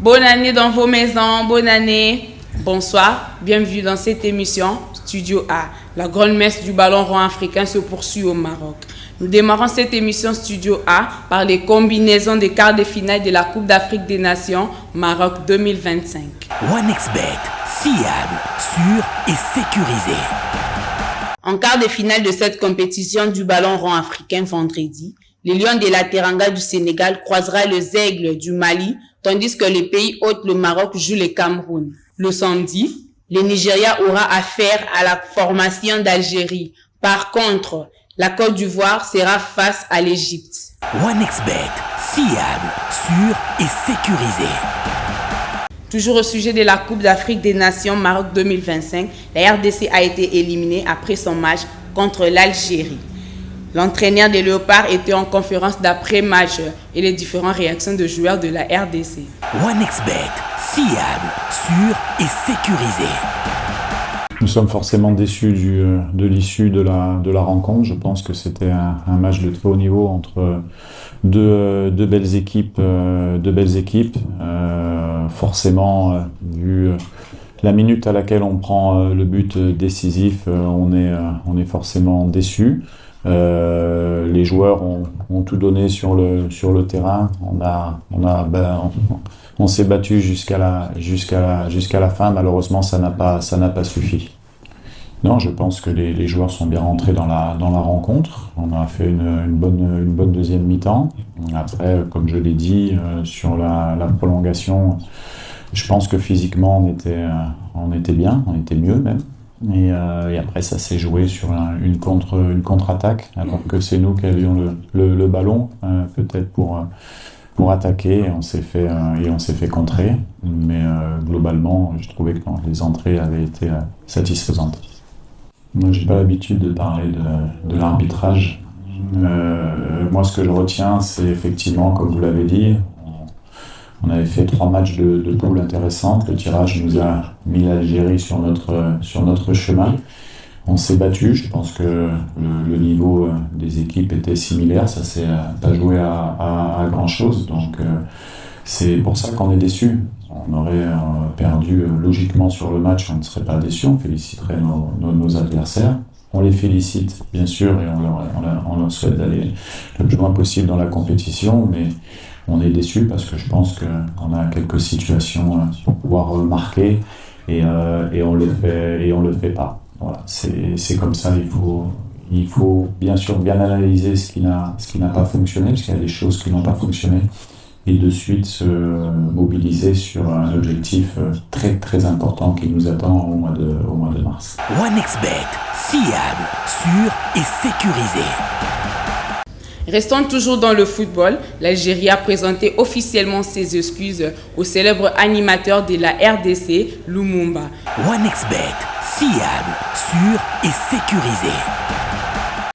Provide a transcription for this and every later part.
Bonne année dans vos maisons, bonne année. Bonsoir, bienvenue dans cette émission Studio A. La grande messe du ballon rond africain se poursuit au Maroc. Nous démarrons cette émission Studio A par les combinaisons des quarts de finale de la Coupe d'Afrique des Nations Maroc 2025. OneXBet, fiable, sûr et sécurisé. En quart de finale de cette compétition du ballon rond africain vendredi, les Lions de la Teranga du Sénégal croisera les Aigles du Mali, tandis que le pays hôte, le Maroc, joue le Cameroun. Le samedi, le Nigeria aura affaire à la formation d'Algérie. Par contre, la Côte d'Ivoire sera face à l'Égypte. OneXBet, fiable, sûr et sécurisé. Toujours au sujet de la Coupe d'Afrique des Nations Maroc 2025, la RDC a été éliminée après son match contre l'Algérie. L'entraîneur des Léopards était en conférence d'après-match et les différentes réactions de joueurs de la RDC. OneXBet, fiable, sûr et sécurisé. Nous sommes forcément déçus de l'issue de la rencontre. Je pense que c'était un match de très haut niveau entre deux belles équipes. Forcément, vu la minute à laquelle on prend le but décisif, on est forcément déçus. Les joueurs ont tout donné sur le terrain. On s'est battu jusqu'à la fin. Malheureusement, ça n'a pas suffi. Non, je pense que les joueurs sont bien rentrés dans la rencontre. On a fait une bonne deuxième mi-temps. Après, comme je l'ai dit, sur la prolongation, je pense que physiquement on était bien, on était mieux même. Et après, ça s'est joué sur une contre-attaque, alors que c'est nous qui avions le ballon, peut-être pour attaquer, et on s'est fait contrer. Mais globalement, je trouvais que les entrées avaient été satisfaisantes. Moi, j'ai pas l'habitude de parler de l'arbitrage. Moi, ce que je retiens, c'est effectivement, comme vous l'avez dit, on avait fait 3 matchs de poule intéressantes. Le tirage nous a mis l'Algérie sur notre chemin. On s'est battu. Je pense que le niveau des équipes était similaire. Ça s'est pas joué à grand chose. Donc c'est pour ça qu'on est déçus. On aurait perdu logiquement sur le match. On ne serait pas déçus. On féliciterait nos adversaires. On les félicite, bien sûr, et on leur souhaite d'aller le plus loin possible dans la compétition, mais on est déçus parce que je pense qu'on a quelques situations pour pouvoir marquer et on le fait pas. Voilà, c'est comme ça. Il faut bien sûr bien analyser ce qui n'a pas fonctionné, parce qu'il y a des choses qui n'ont pas fonctionné, et de suite se mobiliser sur un objectif très très important qui nous attend au mois de mars. OneXBet, fiable, sûr et sécurisé. Restons toujours dans le football. L'Algérie a présenté officiellement ses excuses au célèbre animateur de la RDC, Lumumba. OneXBet, fiable, sûr et sécurisé.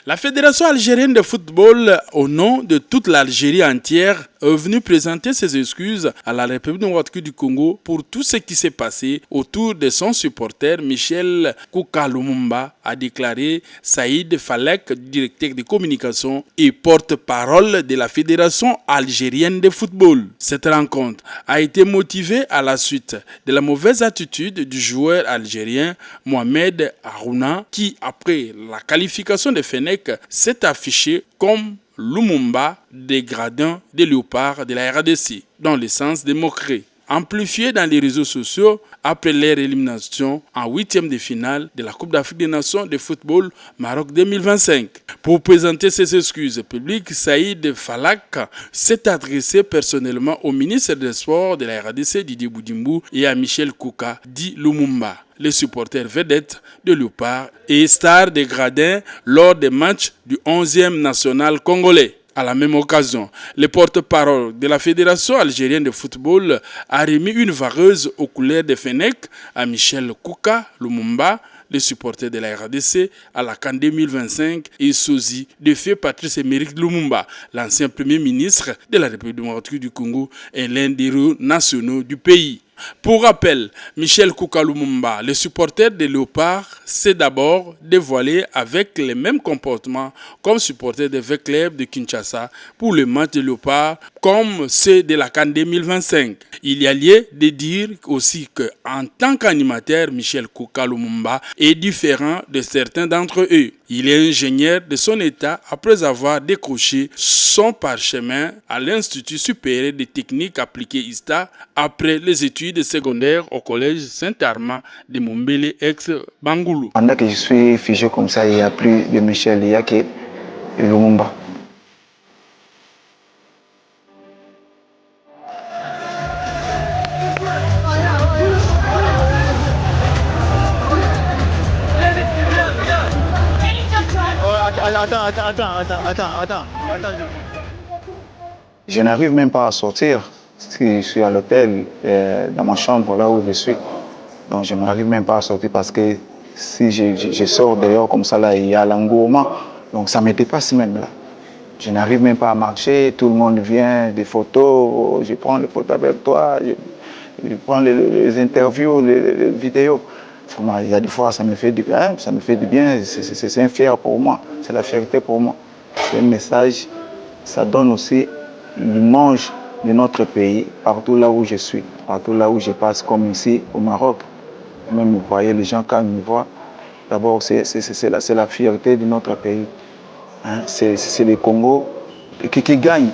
La Fédération algérienne de football, au nom de toute l'Algérie entière, est venue présenter ses excuses à la République démocratique du Congo pour tout ce qui s'est passé autour de son supporter Michel Kouka Lumumba, a déclaré Saïd Falek, directeur de communication et porte-parole de la Fédération algérienne de football. Cette rencontre a été motivée à la suite de la mauvaise attitude du joueur algérien Mohamed Harouna, qui, après la qualification de Fennec, s'est affiché comme Lumumba, dégradant des Léopards de la RDC, dans le sens des moqueries, amplifié dans les réseaux sociaux après leur élimination en 8e de finale de la Coupe d'Afrique des Nations de football Maroc 2025. Pour présenter ses excuses publiques, Saïd Falak s'est adressé personnellement au ministre des Sports de la RDC, Didier Boudimbou, et à Michel Kouka, dit Lumumba, les supporters vedettes de Léopard et stars des gradins lors des matchs du 11e national congolais. À la même occasion, le porte-parole de la Fédération algérienne de football a remis une vareuse aux couleurs de Fennec à Michel Kouka Lumumba, le supporter de la RDC à la CAN 2025, et sosie de feu Patrice Émeric Lumumba, l'ancien premier ministre de la République démocratique du Congo et l'un des héros nationaux du pays. Pour rappel, Michel Kouka-Lumumba, le supporter des Léopards, s'est d'abord dévoilé avec les mêmes comportements comme supporter des V-Clubs de Kinshasa pour le match des Léopards comme ceux de la CAN 2025. Il y a lieu de dire aussi qu'en tant qu'animateur, Michel Kouka-Lumumba est différent de certains d'entre eux. Il est ingénieur de son état après avoir décroché son parchemin à l'Institut supérieur de techniques appliquées ISTA après les études secondaires au collège Saint-Armand de Mombele ex-Bangoulou. Pendant que je suis figé comme ça, il n'y a plus de Michel, il n'y a que Lumumba. Attends. Je n'arrive même pas à sortir. Je suis à l'hôtel, dans ma chambre, là où je suis. Donc je n'arrive même pas à sortir parce que si je sors dehors comme ça, là, il y a l'engouement. Donc ça me dépasse même là. Je n'arrive même pas à marcher. Tout le monde vient, des photos. Je prends les photos avec toi. Je prends les interviews, les vidéos. Il y a des fois, ça me fait du bien. C'est un fier pour moi. C'est la fierté pour moi. C'est un message. Ça donne aussi l'image de notre pays partout là où je suis, partout là où je passe, comme ici au Maroc. Même vous voyez les gens quand ils me voient. D'abord, c'est la fierté de notre pays. Hein? C'est le Congo qui gagne.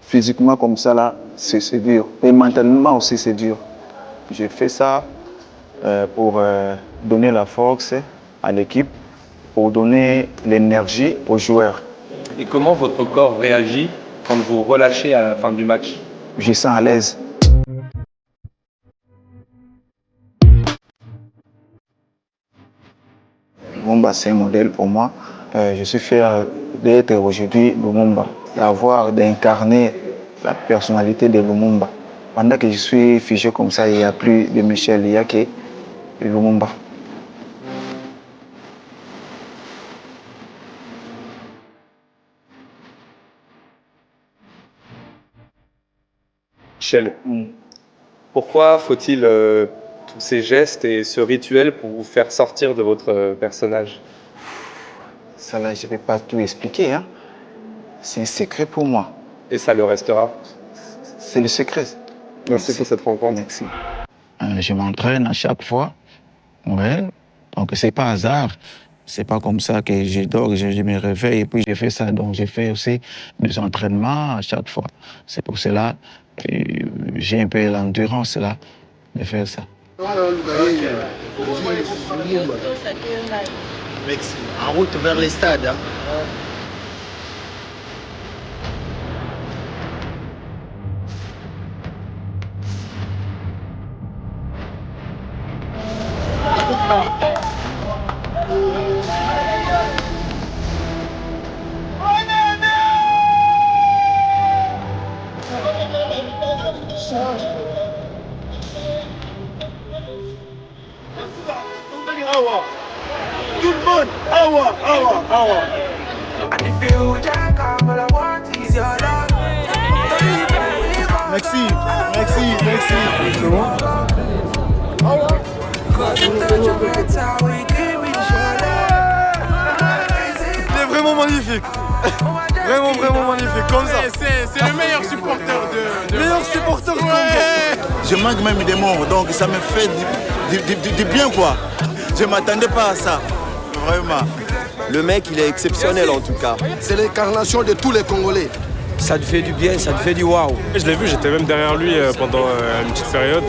Physiquement comme ça là, c'est dur. Et mentalement aussi c'est dur. J'ai fait ça pour donner la force à l'équipe, pour donner l'énergie aux joueurs. Et comment votre corps réagit quand vous relâchez à la fin du match? Je sens à l'aise. Lumumba, c'est un modèle pour moi. Je suis fier d'être aujourd'hui Lumumba, d'incarner la personnalité de Lumumba. Pendant que je suis figé comme ça, il n'y a plus de Michel, il n'y a que Lumumba. Michel, pourquoi faut-il tous ces gestes et ce rituel pour vous faire sortir de votre personnage? Ça là, je ne vais pas tout expliquer. Hein. C'est un secret pour moi. Et ça le restera? C'est le secret. Merci pour cette rencontre. Merci. Je m'entraîne à chaque fois. Ouais. Donc c'est pas hasard. C'est pas comme ça que je dors, je me réveille et puis je fais ça. Donc je fais aussi des entraînements à chaque fois. C'est pour cela que j'ai un peu l'endurance là de faire ça. En route vers les stades. Hein. Tout le monde, awa. Merci. C'est bon? Il est vraiment magnifique. Vraiment magnifique, comme ça. C'est le meilleur supporter de Meilleur supporter du Congo. Je manque même des mots, donc ça me fait du bien quoi. Je ne m'attendais pas à ça, vraiment. Le mec, il est exceptionnel en tout cas. C'est l'incarnation de tous les Congolais. Ça te fait du bien, ça te fait du waouh. Je l'ai vu, j'étais même derrière lui pendant une petite période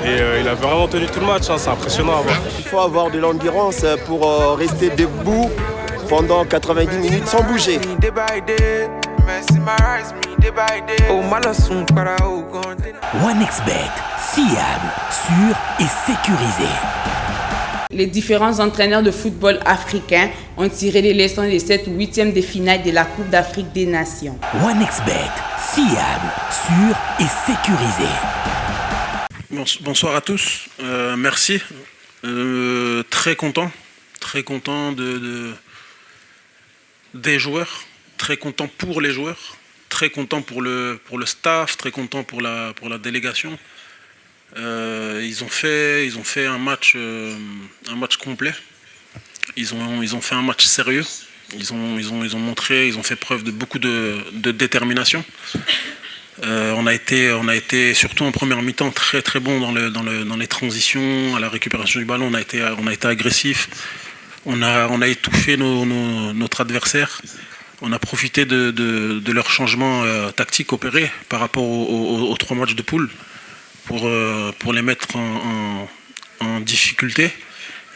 et il a vraiment tenu tout le match, hein, c'est impressionnant à voir. Il faut avoir de l'endurance pour rester debout pendant 90 minutes sans bouger. OneXBet, fiable, sûr et sécurisé. Les différents entraîneurs de football africains ont tiré les leçons de cette 8e de finale de la Coupe d'Afrique des Nations. OneXBet, fiable, sûr et sécurisé. Bonsoir à tous, merci. Très content des joueurs, très content pour les joueurs, très content pour le staff, très content pour la délégation. Ils ont fait un match complet. Ils ont fait un match sérieux. Ils ont montré, ils ont fait preuve de beaucoup de détermination. On a été surtout en première mi-temps très très bon dans les transitions, à la récupération du ballon. On a été agressif. On a étouffé notre adversaire. On a profité de leur changement tactique opéré par rapport aux 3 matchs de poule pour les mettre en difficulté.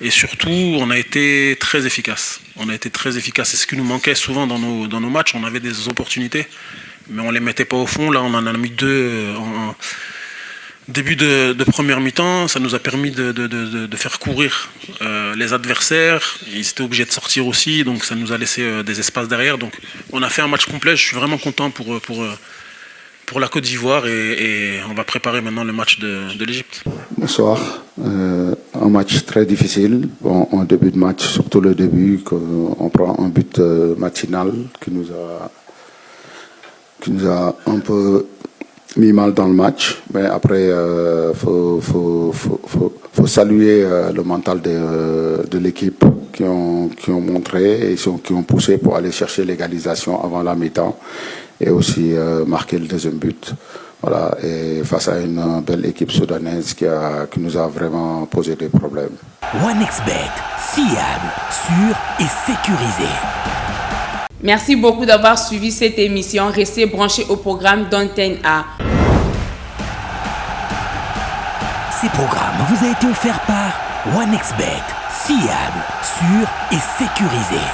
Et surtout, on a été très efficace. C'est ce qui nous manquait souvent dans nos matchs. On avait des opportunités, mais on ne les mettait pas au fond. Là, on en a mis 2 en début de première mi-temps. Ça nous a permis de faire courir les adversaires. Ils étaient obligés de sortir aussi, donc ça nous a laissé des espaces derrière. Donc, on a fait un match complet. Je suis vraiment content pour la Côte d'Ivoire et on va préparer maintenant le match de l'Égypte. Bonsoir. Un match très difficile. Bon, en début de match, surtout le début, on prend un but matinal qui nous a un peu mis mal dans le match. Mais après, faut saluer le mental de l'équipe qui ont montré et qui ont poussé pour aller chercher l'égalisation avant la mi-temps et aussi marquer le deuxième but. Voilà, et face à une belle équipe soudanaise qui nous a vraiment posé des problèmes. OneXBet, fiable, sûr et sécurisé. Merci beaucoup d'avoir suivi cette émission. Restez branchés au programme d'Antenne A. Ces programmes vous a été offerts par OneXBet, fiable, sûr et sécurisé.